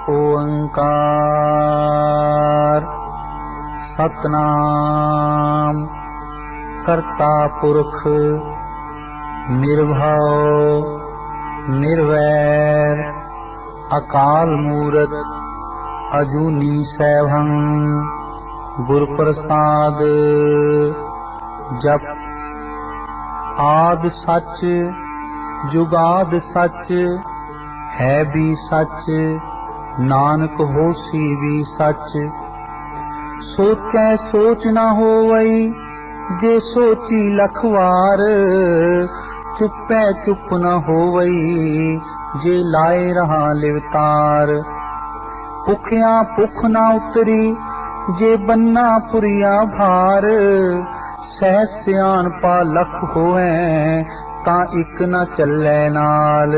ओंकार सतनाम करता पुरख निर्भव निर्वैर अकाल मूरत अजूनी सैभं गुर प्रसाद। जप आद सच जुगाद सच है भी सच नानक होसी भी सच। सोचै सोच न होवई जे सोची लख वार चुपै चुप न होवई जे लाए रहा लिवतार। भुखिया भुख न उतरी जे बन्ना पुरिया भार सह सियाणपा लख होवे तां इक न चलै नाल।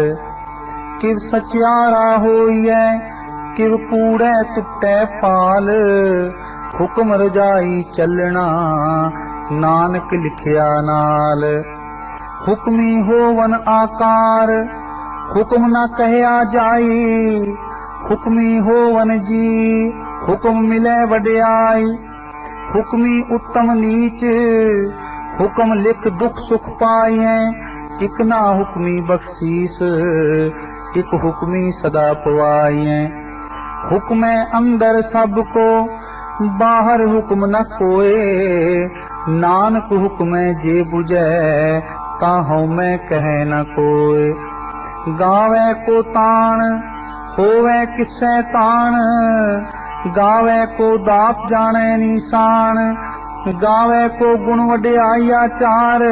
किव सचियारा होइए किव कूड़े टुटै पाल हुक्म रजाई चलना नानक लिखिया नाल। हुक्मी होवन आकार हुक्म न कहया जाई हुक्मी होवन जी हुक्म मिले वड्याई। हुक्मी उत्तम नीच हुक्म लिख दुख सुख पाइए इक ना हुक्मी बख्शीस इक हुक्मी सदा पवाइए। हुक्म अंदर सबको बाहर हुक्म न कोय नानक हुक्म जे बुझै ताहु मैं कहे न कोय। गावे को तान होवे किसै तान गावे को दाप जाने निशान। गावे को गुण वड्याई आचार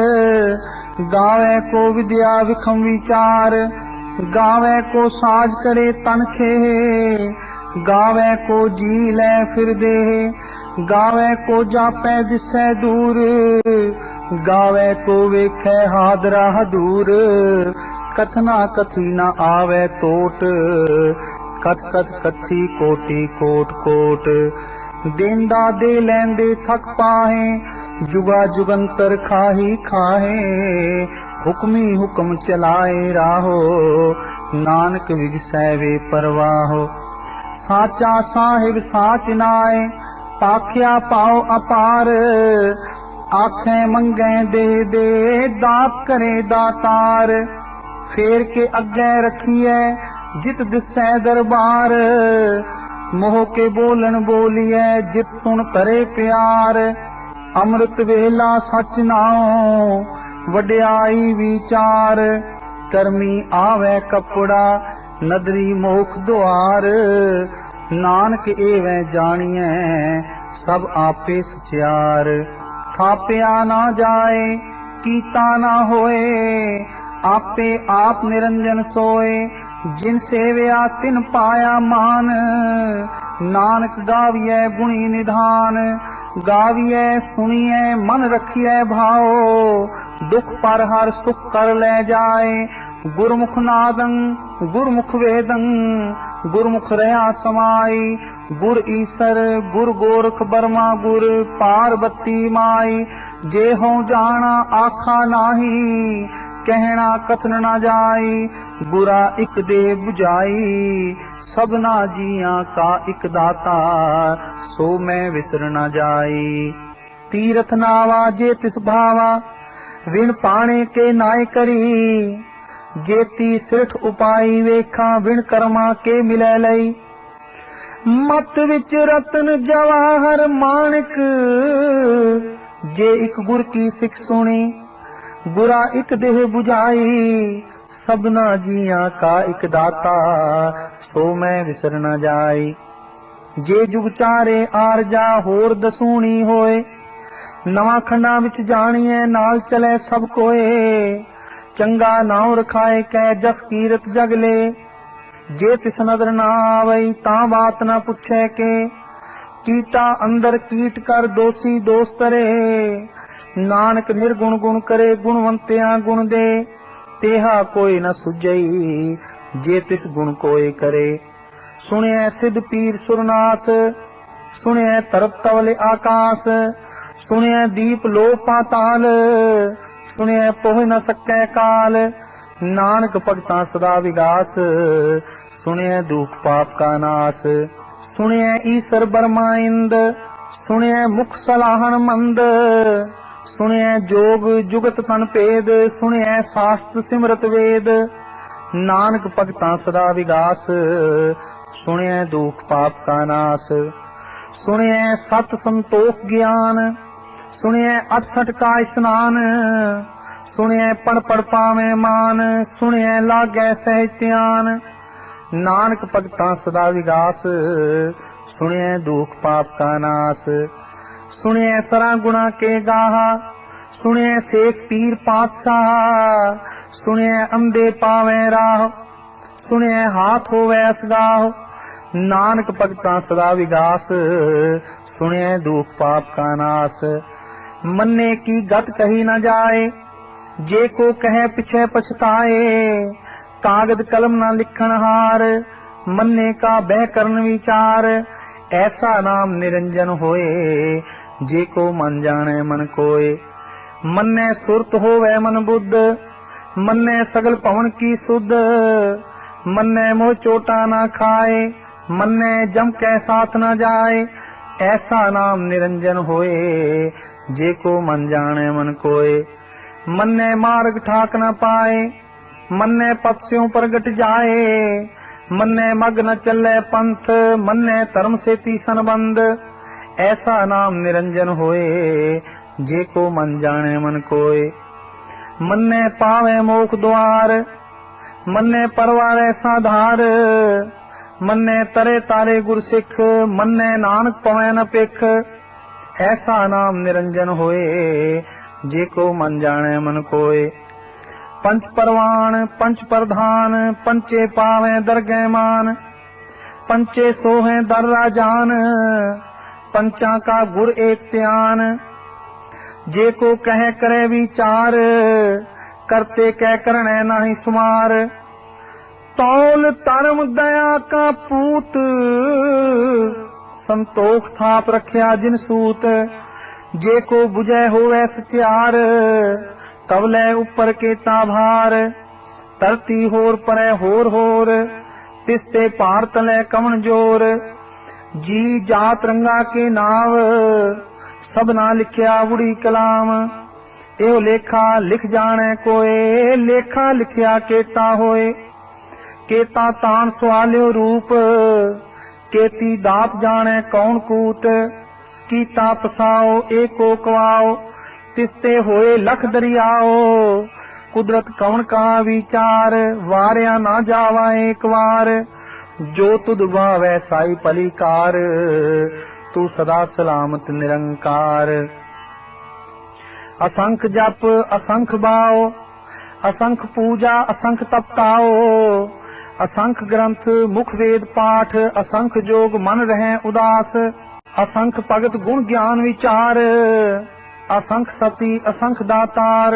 गावे को विद्या विखम विचार। गावे को साज करे तन खे गावे को जी ले फिर दे। गावे को जापै दिसै दूर गावे को वेखै हादरा दूर। कथना कथी न आवे टोट कथ कथ कथी कोटि कोट कोट। देंदा दे लैंदे थक पाहे जुगा जुगंतर खाही खाहे। हुक्मी हुक्म चलाए राहो नानक विगसै वे परवाहो। साचा साहिब साच नाए पाख्या पाओ अपार। आखे मंगे दे दे दाप करे दातार। फेर के अगे रखिए जित दिसै दरबार। मोह के बोलन बोलिए जित सुन करे प्यार। अमृत वेला सच नाओ वड्याई विचार। करमी आवे कपड़ा नदरी मोख द्वार। नानक एवं जानिए सब आपे सचियार। थापिया ना जाए कीता ना होए आपे आप निरंजन सोए। जिन सेवया तिन पाया मान नानक गाविए गुणी निधान। गाविए सुनिए मन रखिए भाओ दुख पर हर सुख कर ले जाए। गुरमुख नादं गुरमुख वेदं गुरमुख रहा समाई। गुर ईसर गुर गोरख बर्मा गुर पार्वती माई। जे हो जाना आखा नाही कहना कथन न जाई। गुरा इक दे बुझाई सबना जिया का इक दाता सो मैं विसर न जाई। तीरथ नावा जे तिस भावा विण पाणे के नाय करी। जेती सिरठ उपाई वेखा विण कर्मा के मिलै लई। मत विच रतन जवाहर माणिक जे इक गुर की सिख सुनी। गुरा इक देह बुझाई सबना जिया का इक दाता सो मैं विसर न जाई। जे जुग चारे आरजा होर दसूनी होए। नवा खंडा विच जानिए नाल चले सब कोए। चंगा नाव रखाए कै जस कीरत जगले। जे तिस नदर ना आवई तां बात न पुछे के। कीटा अंदर कीट कर दोषी दोष करे। नानक निर्गुण गुण करे गुणवंतिया गुण दे। तेहा कोई न सुझई जे तिस गुण कोई करे। सुने सिद्ध पीर सुरनाथ सुने तरप तवले आकाश। सुने दीप लो पाताल सुने पोह न सकै काल। नानक भगतां सदा विगास सुनिए दुख पाप का नाश। सुनिए ईश्वर बर्मा इंद, सुनिए मुख सलाहन मंद। सुनिए जोग जुगत तन भेद, सुनिए शास्त्र सिमरत वेद। नानक भगता सदा विगास, सुनिए दुख पाप का नाश। सुनिए सत संतोख ज्ञान, सुनिए 68 का स्नान। सुनिए पढ़ पढ़ पावे मान, सुनिए लागे सहज ध्यान। नानक भगता सदा विगास, सुनिए दुख पाप का नाश। सुनिए सरा गुणा के गाहा, सुनिए शेख पीर पातशाह। सुनिए अंधे पावे राह, सुनिए हाथ होवे असगाह। नानक भगता सदा विगास, सुनिए दुख पाप का नाश। मन्ने की गत कही न जाए, जे को कहे पिछे पछताए। कागज कलम न लिखन हार, मन्ने का बह करन विचार। ऐसा नाम निरंजन होए, जे को मन जाने मन कोय। मन्ने सुरत होवे मन बुद्ध, मन्ने सगल पवन की सुध। मन्ने मोह चोटा न खाए, मन्ने जम के साथ न जाए। ऐसा नाम निरंजन होए, जे को मन जाने मन कोय। मन्ने मार्ग ठाक न पाए, मन्ने पक्षियों पर गट जाए। मन्ने मग न चले पंथ, मन्ने धर्म से तीसन बंद। ऐसा नाम निरंजन होए, जे को मन जाने मन कोय। मन्ने पावे मोख द्वार, मन्ने परवारे साधार। मन्ने तरे तारे गुर सिख, मन्ने नानक पवै न पिख। ऐसा नाम निरंजन होए, जे को मन जाने मन कोय। पंच परवान पंच प्रधान, पंचे पावे दरगह मान। पंचे सोहे दर राजान, पंचा का गुर एक त्यान। जे को कहे करे विचार, करते कह करने नाही सुमार। तौल धर्म दया का पूत, संतोख थाप रखिया जिन सूत। जे को बुझे होवे सत्यार, तवले ऊपर के ताभार। धरती होर परे होर होर, तिसते पार तले कवन जोर। जी जात रंगा के नाव, सबना लिखिया बुड़ी कलाम। एहो लेखा लिख जाने कोय, लेखा लिखिया केता होए। केता तान सवाल्यो रूप, केती दात जाने कौन कूट। कीता पसाओ एको कवाओ, तिसते होए लख दरियाओ। कुदरत कौन का विचार, वारिया ना जावा एक बार। जो तुद भावै साई पलिकार, तू सदा सलामत निरंकार। असंख जप असंख भाव, असंख पूजा असंख तपताओ। असंख ग्रंथ मुख वेद पाठ, असंख जोग मन रहे उदास। असंख भगत गुण ज्ञान विचार, असंख सती असंख दातार।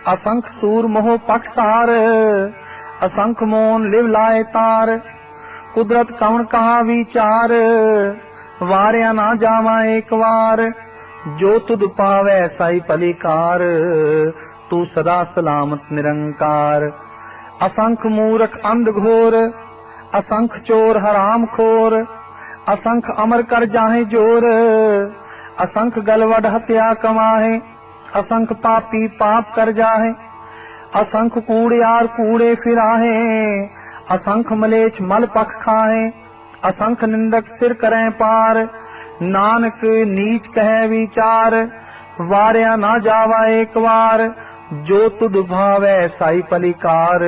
असंख सूर मोह पक्षसार, असंख मोन लिव लाए तार। कुदरत कवन कहा विचार, वारिया ना जावा एक बार। जो तुद पावै साई पलिकार, तू सदा सलामत निरंकार। असंख मूर्ख अंध घोर, असंख चोर हराम खोर। असंख अमर कर जाहे जोर, असंख गलवड हत्या कमाहे। असंख पापी पाप कर जाहे, असंख कूड़ियार कूड़े फिराहे। असंख मलेच्छ मल पख खाए, असंख निंदक सिर करें पार। नानक नीच कहे विचार, वारिया ना जावा एक बार। जो तुद भावै साई पलिकार,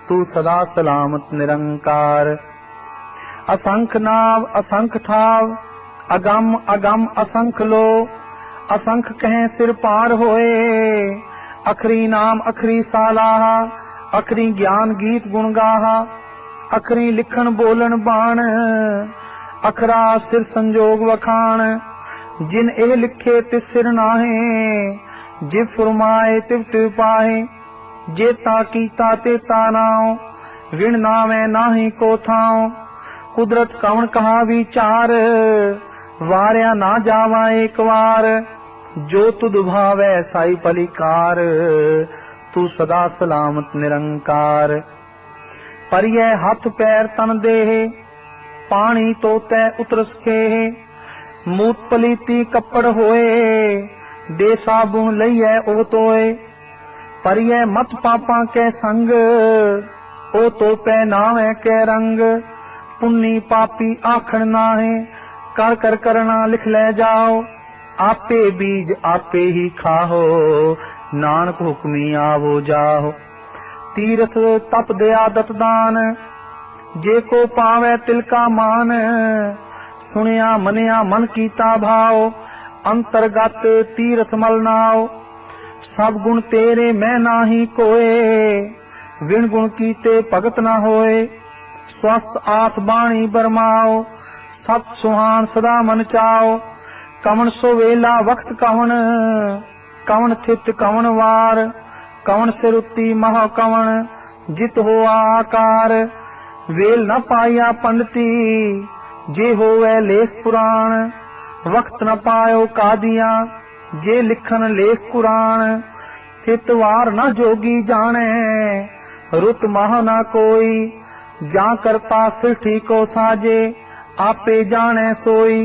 तू सदा सलामत निरंकार। असंख नाव असंख ठाव, अगम अगम असंख लो। असंख कहें सिर पार होए, अखरी नाम अखरी सालाहा। अखरी ज्ञान गीत गुण गाहा, अखरी लिखन बोलन बाण। अखरा सिर संजोग वखाण, जिन एह लिखे तिस सिर नाहे। जिव फुरमाए तिव तिव पाहे, जेता कीता तेता नाओ। विण नावे नाही को थाओ, कुदरत कवन कहा विचार। वारिया ना जावा एक बार, जो तुद भावै साई पलिकार। तू सदा सलामत निरंकार। परिये हथ पैर तन देह, पानी तो तै उतरस खेह। मूत पलीती कपड़ होए, दे साबुन लइए ओ तोए। परिये मत पापा के संग, ओ तो पहनावे के रंग। पुन्नी पापी आखण नाहे, कर कर करना लिख ले जाओ। आपे बीज आपे ही खाहो, नानक हुक्मी आवो जाहो। तीरथ तप दया दत दान, जे को पावे तिलका मान। सुनिया मनिया मन कीता भाव, अंतर्गत तीरथ मल नाव। सब गुण तेरे मैं नाही कोए, विण गुण कीते भगत न होए। स्वस्थ आस बाणी बरमाओ, सत सुहान सदा मन चाओ। कवन सोवेला वक्त कवन, कवन थित कवन वार। कवन सिरुति महा कवन, जित हो आकार। वेल न पाया पंडिती, जे होवे लेख पुराण। वक्त न पायो कादिया, जे लिखन लेख कुरान। हित वार न जोगी जाने, रुत मह न कोई। जा करता सृष्टि को साजे, आपे जाने सोई।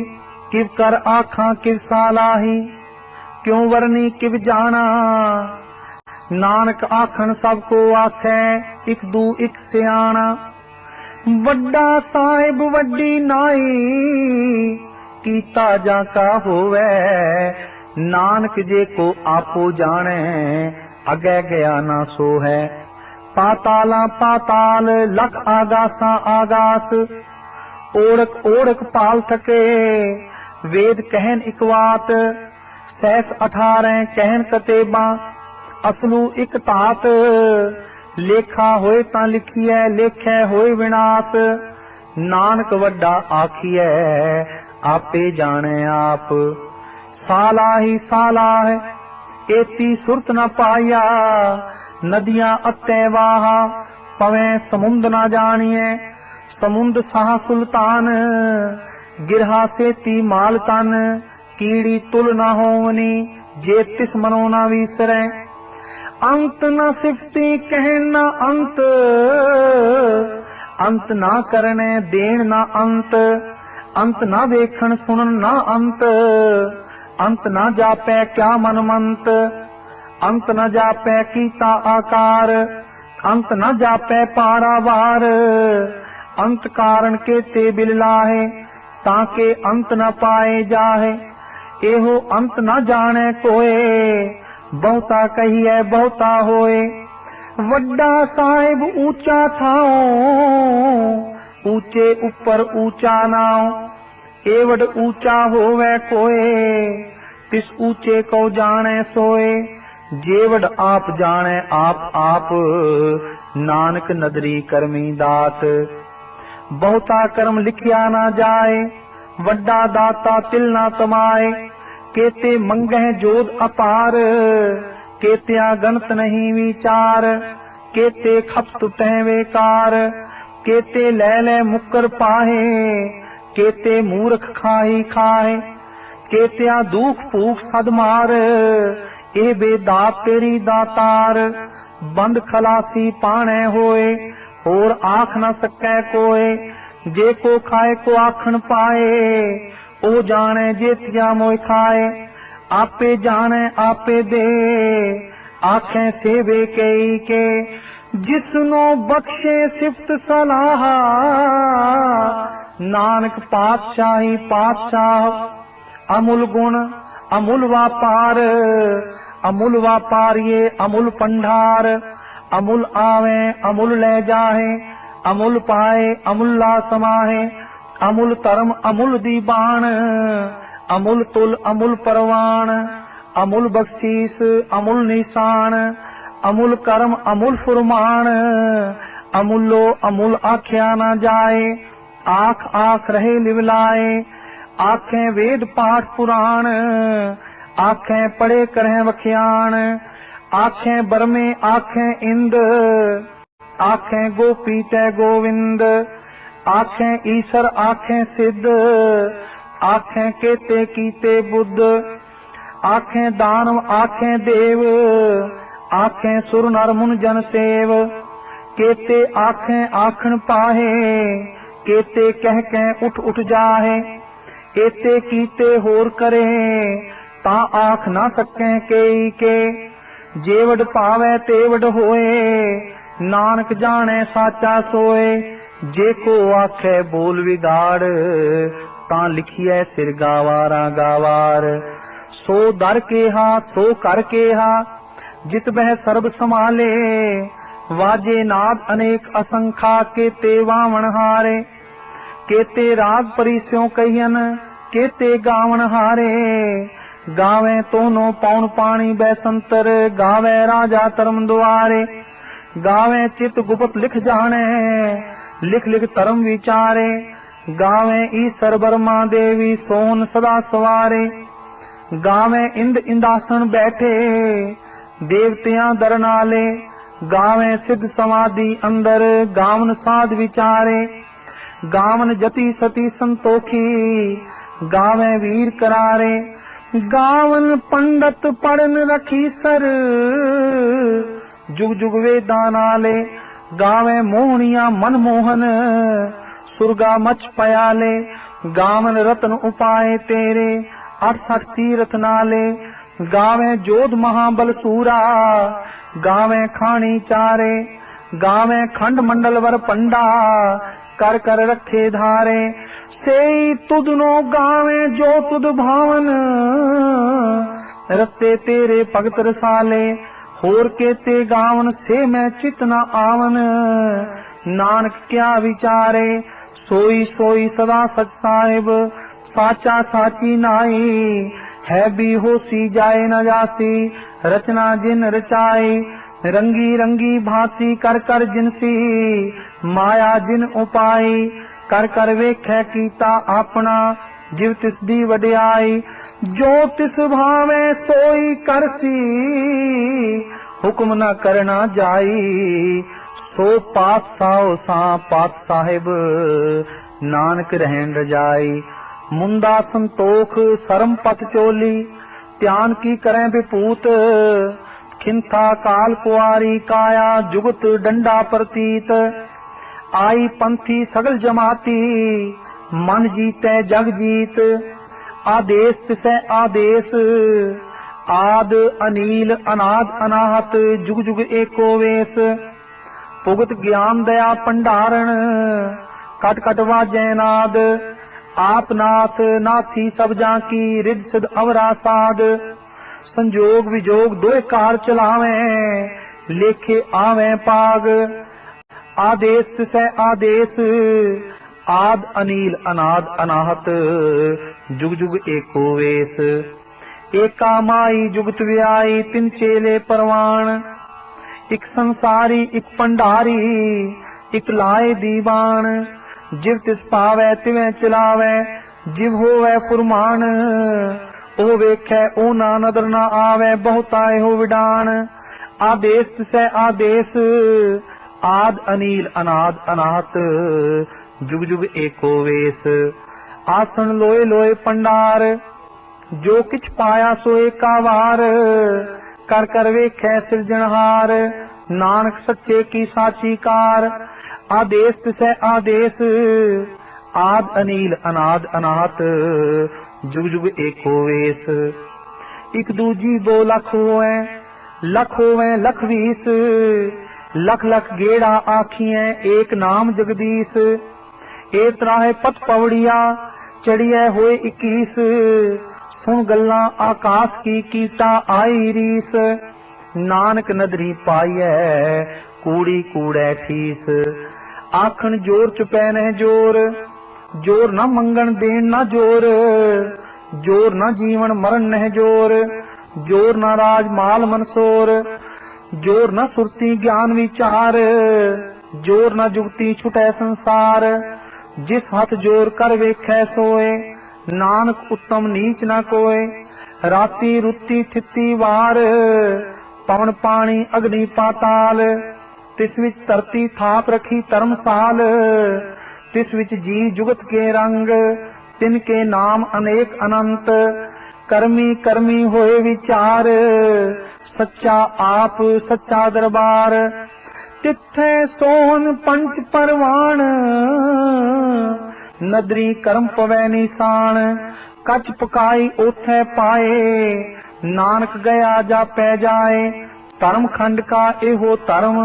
किव कर आखा किव सालाही, क्यों वरनी किव जाना। नानक आखन सबको आखे, इक दू इक सियाना। वड्डा साहिब वड्डी नाई, कीता जा का होवे। नानक जे को आपो जाने, अगे गया ना सो है। पाताला पाताल, लख आगासा आगास। ओढ़क ओढ़क पाल थके, वेद कहन इकवात। सहस 18 कहन कतेबा, असलू इक तात। लेखा होए ता लिखिए, लेखे होए विनाश। नानक वड्डा आखिए, आपे जाने आप। साला ही साला है, एती सुरत न पाया। नदियां अत्ते वाहा, पवे समुंद न जानिए। समुंद साह सुल्तान, गिरहा सेती माल तन। कीड़ी तुल न होवनी, जे तिस मनो न विसरे। अंत न सिफती कहन न अंत, अंत ना करने देन न अंत। अंत न देखन सुनन न अंत, अंत न जापै क्या मनमंत। अंत न जापै कीता आकार, अंत न जापै पारावार। अंत कारण के ते बिल लाहे, ताके अंत न पाए जाहे। एहो अंत न जाने कोए, बहुता कहिए बहुता होए। वड्डा साहिब ऊंचा थाओ, ऊंचे ऊपर ऊंचा नाओ। एवड ऊंचा होवे कोए, तिस ऊंचे को जाने सोए। जेवड आप जाने आप आप, नानक नदरी करमी दात। बहुता कर्म लिखिया ना जाए, वड्डा दाता तिल ना तमाए। केते मंगह जोध अपार, केत्या गणत नहीं विचार। केते खप तुटै बेकार, केते ले ले मुकर पाहे। केते मूर्ख खाही खाए, केत्या दुख भूख सद मार। ए बेदात तेरी दातार, बंद खलासी पाने होए। और आख न सकै कोए, जे को खाए को आखन पाए। ओ जाने जेतिया मोय खाए, आपे जाने आपे दे। आखें सेवे कई के, जिसनो बख्शे सिफ्त सलाहा। नानक पातशाही पातशाह, अमुल गुण अमुल व्यापार। अमुल व्यापार ये अमुल पंडार। अमुल आवे अमुल ले जाहे, अमुल पाए अमुल्ला समाहे। अमुल धर्म अमुल दीवान, अमुल तुल अमुल परवान। अमुल बख्शीस अमुल निशान, अमुल कर्म अमुल फुरमान। अमुलो अमुल आख्या न जाए, आख आख रहे लिवलाए। आखें वेद पाठ पुराण, आखें पढ़े करें वख्यान। आखें बरमे आखें इंद, आखें गोपी तै गोविंद। आखें ईश्वर आखें सिद्ध, आखें केते कीते बुद्ध। आखें दानव आखें देव, आखें सुर नर मुन जन सेव। केते आखें आखन पाहे, केते कह कह उठ उठ जाहे। एते कीते होर करे, ता आख ना सकें केई के। जेवड पावे तेवड होए, नानक जाने साचा सोए। जे को आखे बोल विगाड़, ता लिखिए सिर गावारा गावार। सो दर केहा सो कर केहा, जित बह सर्ब संभाले। वाजे नाद अनेक असंखा, केते वावण हारे। केते राग परिस्यों कहियन, केते गावण हारे। गावे तोनो पौन पानी बैसंतर, गावे राजा धर्म द्वारे। गावे चित गुप्त लिख जाने, लिख लिख धर्म विचारे। गावे ईश्वर बर्मा देवी सोन सदा सवारे। गावे इंद इंदासन बैठे, देवतियां दर नाले। गावे सिद्ध समाधि अंदर, गावन साध विचारे। गावन जति सती संतोखी, गावे वीर करारे। गावन पंडित पढ़न रखी सर, जुग जुग वेदा नाले। गावे मोहनिया मनमोहन, सुरगा मच पयाले। गावन रत्न उपाय तेरे, 68 तीरथ नाले। गावे जोध महाबल सूरा, गावे खानी चारे। गावे खंड मंडल वर पंडा, कर कर रखे धारे। सेई तुदनो गावे जो तुद भावन, रते तेरे भगत रसाले। होर के ते गावन से मैं चित न आवन, नानक क्या विचारे। सोई सोई सदा सच साहिब, साचा साची नाई। है भी होसी जाए न जासी, रचना जिन रचाई। रंगी रंगी भांति कर कर जिनसी, माया जिन उपाई। कर कर वेख्या कीता अपना, जिव तिस दी वड्याई। जो तिस भावे सोई करसी, हुक्म न करना जाई। सो पातशाह सा पात साहिब, नानक रहन रजाई। मुंदा संतोख सरम पत चोली, ध्यान की करें विपूत। खिंथा काल कुआरी काया, जुगत डंडा प्रतीत। आई पंथी सगल जमाती, मन जीते जग जीत। आदेश तिसै आदेश, आद अनील अनाद अनाहत। जुग जुग एको वेश। भुगत ज्ञान दया भंडारण, कट कट वाजै नाद। आप नाथ नाथी सब जाकी, रिद सिद अवरा साध। संजोग विजोग दोए कार चलावे, लेखे आवे पाग। आदेश तिसै आदेश, आद अनील अनाद अनाहत। जुग जुग एको वेश। एका माई जुगत व्याई, तिन चेले परवान। इक संसारी इक भंडारी, इक लाए दीवान। जिव तिस पावै तिवें चलावै, जिव होवै फुरमान। ओ वेखै ओ ना नदर ना आवे, बहुता हो विडान। आदेश तिसै आदेश, आद अनील अनाद अनाहत। जुग जुग एको वेश। आसन लोए लोए पंडार, जो किछ पाया सो एका वार। कर कर वेखै सिरजनहार, नानक सच्चे की साची कार। आदेश तिसै आदेश, आद अनील अनाद अनाहत। जुग जुग एको वेश। इक दूजी दो लख होवे, लख होवे लख बीस। लख लख गेड़ा आखिए, एक नाम जगदीश। ए त्राहे पत पवड़िया, चढ़िए होए 21। सुन गल्ला आकाश की कीता आई रीस। नानक नदरी पाइए, कूड़ी कूड़े ठीस। आखन जोर चुपै न जोर, जोर न मंगन देन न जोर। जोर न जीवन मरण न जोर, जोर न राज माल मनसोर। जोर न सुरती ज्ञान विचार, जोर न जुगती छुटै संसार। जिस हथ जोर कर वेखै सोए, नानक उत्तम नीच न कोय। राती रुती थिती वार, पवन पानी अग्नि पाताल। तिस विच धरती थाप रखी धर्मसाल। तिस विच जी जुगत के रंग, तिनके नाम अनेक अनंत। कर्मी कर्मी होए विचार, सच्चा आप सच्चा दरबार। तिथै सोहन पंच परवान, नदरी कर्म पवै निशान। कच पकाई ओथै पाए, नानक गया जापै जाए। धर्म खंड का एहो धर्म,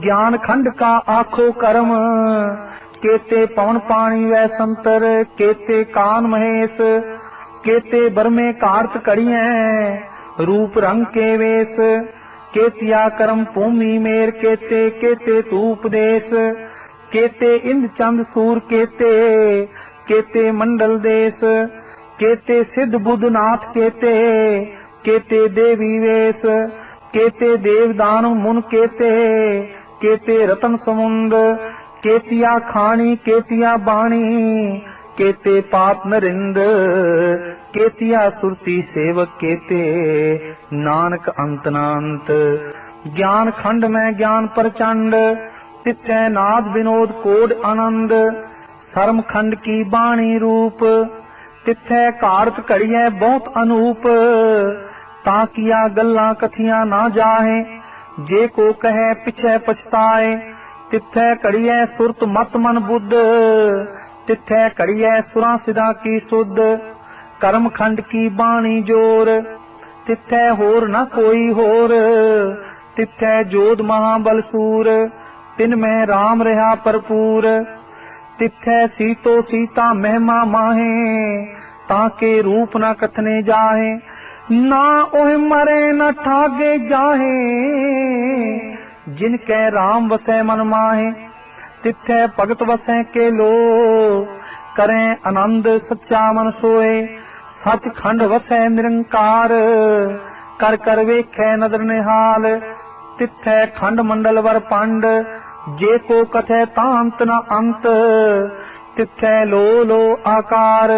ज्ञान खंड का आखो कर्म। केते पवन पानी वै संतर, केते कान महेश। केते बरमे कार्त करिए, रूप रंग के वेश। केतिया कर्म भूमि मेर, केते केते तू उपदेश। केते इंद्र चंद सूर, केते केते मंडल देश। केते सिद्ध बुद्ध नाथ, केते केते देवी वेश। केते देव दानव मुन, केते केते रतन समुंद। केतिया खानी केतिया बाणी, केते पाप नरिंद। केतिया सुरती सेवक, केते नानक अंत नांत। ज्ञान खंड में ज्ञान प्रचंड, तिथै नाद विनोद कोड आनंद। शर्म खंड की बाणी रूप, तिथै कारत घड़िए बहुत अनूप। ताकिया गल्ला कथियां ना जाहे, जे को कहे पिछे पछताए। तिथै घड़िए सुरत मत मन बुद्ध, तिथै घड़िए सुरा सिदा की सुध। कर्म खंड की बाणी जोर, तिथै होर न कोई होर। तिथै जोध महाबल सूर, तिन में राम रहा भरपूर। तिथै सीतो सीता महिमा माहे, ताके रूप न कथने जाहे। ना ओह मरे न ठागे जाहे, जिनके राम वसै मन माहे। तिथै भगत वसै के लो, करें आनंद सच्चा मन सोए। सच खंड वसै निरंकार, कर कर वेखै नदर निहाल। तिथै खंड मंडल वर पंड, जे को कथै तांत न अंत। तिथै लो लो आकार,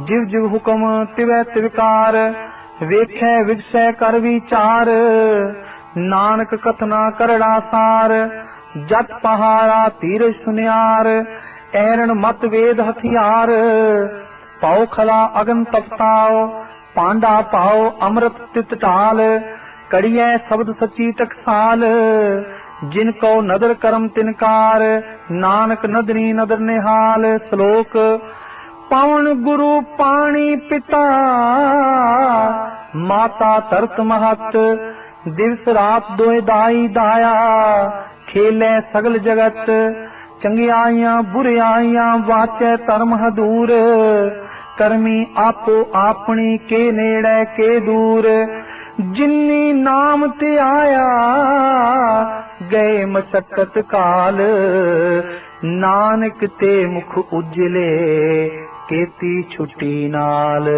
जिव जिव हुक्म तिवै तिवकार। वेखै विगसै कर विचार, नानक कथना करड़ा सार। जत पहाड़ा तीर सुनियार, ऐरण मत वेद हथियार। पाओ खला अगन तपताओ, पांडा पाओ अमृत तित टाल। कड़िए शब्द सची टकसाल, जिनको नदर करम तिनकार। नानक नदरी नदर निहाल। श्लोक पवन गुरु पानी पिता, माता तरत महत। दिवस रात दोए दाई दाया, खेले सगल जगत। चंगियाइयां बुरियाइयां वाचे धर्म हदूर। करमी आपो आपनी, के नेड़े के दूर। जिन्नी नाम ते आया, गए मशक्कत काल। नानक ते मुख उजले, केती छुट्टी नाल।